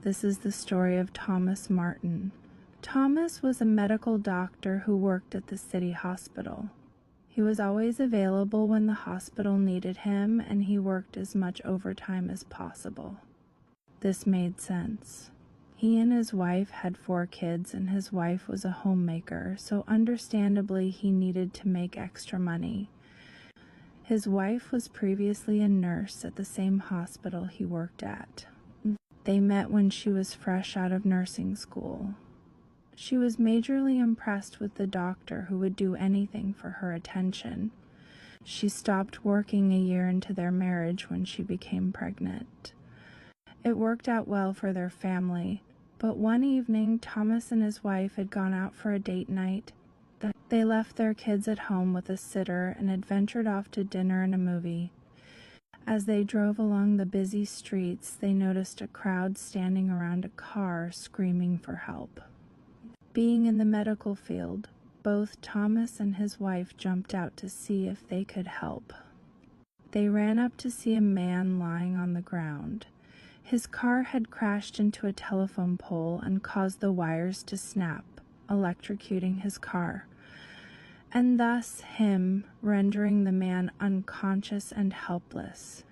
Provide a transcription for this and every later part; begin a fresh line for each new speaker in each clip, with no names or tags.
This is the story of Thomas Martin. Thomas was a medical doctor who worked at the city hospital. He was always available when the hospital needed him, and he worked as much overtime as possible. This made sense. He and his wife had 4 kids, and his wife was a homemaker, so understandably he needed to make extra money. His wife was previously a nurse at the same hospital he worked at. They met when she was fresh out of nursing school. She was majorly impressed with the doctor who would do anything for her attention. She stopped working a year into their marriage when she became pregnant. It worked out well for their family, but one evening Thomas and his wife had gone out for a date night. They left their kids at home with a sitter and had ventured off to dinner and a movie. As they drove along the busy streets, they noticed a crowd standing around a car screaming for help. Being in the medical field, both Thomas and his wife jumped out to see if they could help. They ran up to see a man lying on the ground. His car had crashed into a telephone pole and caused the wires to snap, electrocuting his car, and thus him, rendering the man unconscious and helpless.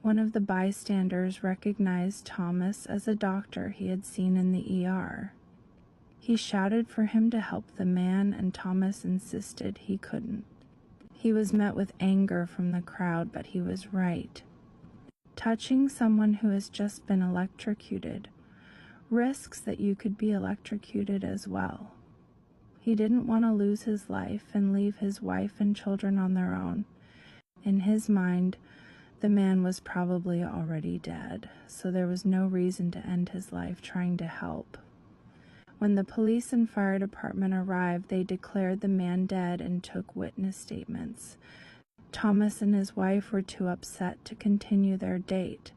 One of the bystanders recognized Thomas as a doctor he had seen in the ER. He shouted for him to help the man, and Thomas insisted he couldn't. He was met with anger from the crowd, but he was right. Touching someone who has just been electrocuted risks that you could be electrocuted as well. He didn't want to lose his life and leave his wife and children on their own. In his mind, the man was probably already dead, so there was no reason to end his life trying to help. When the police and fire department arrived, they declared the man dead and took witness statements. Thomas and his wife were too upset to continue their date,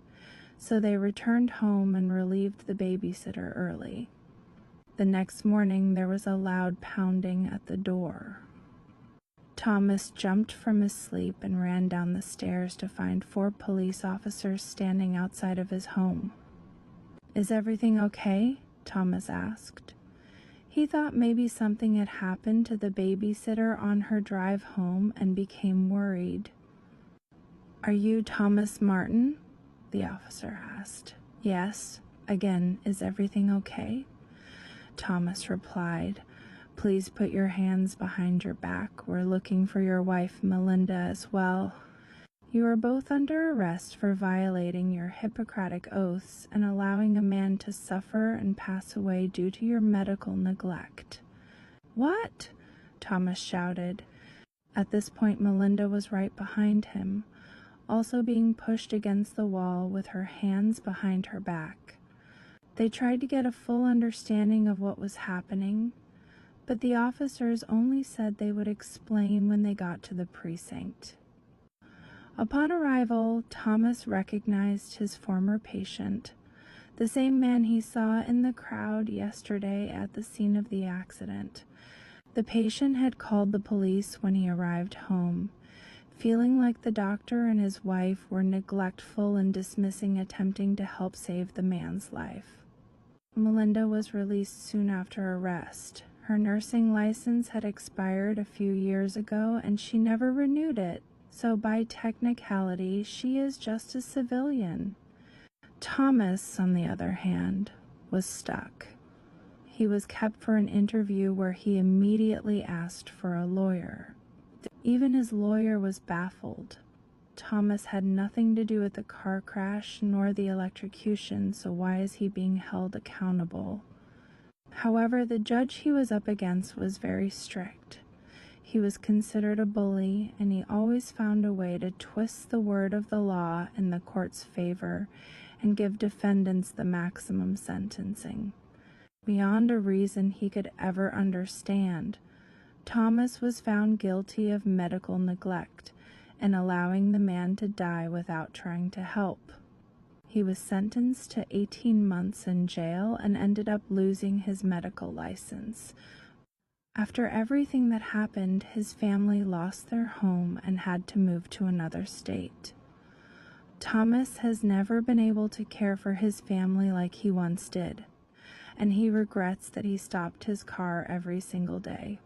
so they returned home and relieved the babysitter early. The next morning, there was a loud pounding at the door. Thomas jumped from his sleep and ran down the stairs to find 4 police officers standing outside of his home. "Is everything okay?" Thomas asked. He thought maybe something had happened to the babysitter on her drive home and became worried. "Are you Thomas Martin?" the officer asked. "Yes." Again, "Is everything okay?" Thomas replied, "Please put your hands behind your back. We're looking for your wife, Melinda, as well. You are both under arrest for violating your Hippocratic oaths and allowing a man to suffer and pass away due to your medical neglect." "What?" Thomas shouted. At this point, Melinda was right behind him, also being pushed against the wall with her hands behind her back. They tried to get a full understanding of what was happening, but the officers only said they would explain when they got to the precinct. Upon arrival, Thomas recognized his former patient, the same man he saw in the crowd yesterday at the scene of the accident. The patient had called the police when he arrived home, feeling like the doctor and his wife were neglectful and dismissing attempting to help save the man's life. Melinda was released soon after arrest. Her nursing license had expired a few years ago, and she never renewed it, so by technicality, she is just a civilian. Thomas, on the other hand, was stuck. He was kept for an interview where he immediately asked for a lawyer. Even his lawyer was baffled. Thomas had nothing to do with the car crash nor the electrocution, so why is he being held accountable? However, the judge he was up against was very strict. He was considered a bully, and he always found a way to twist the word of the law in the court's favor and give defendants the maximum sentencing. Beyond a reason he could ever understand, Thomas was found guilty of medical neglect and allowing the man to die without trying to help. He was sentenced to 18 months in jail and ended up losing his medical license. After everything that happened, his family lost their home and had to move to another state. Thomas has never been able to care for his family like he once did, and he regrets that he stopped his car every single day.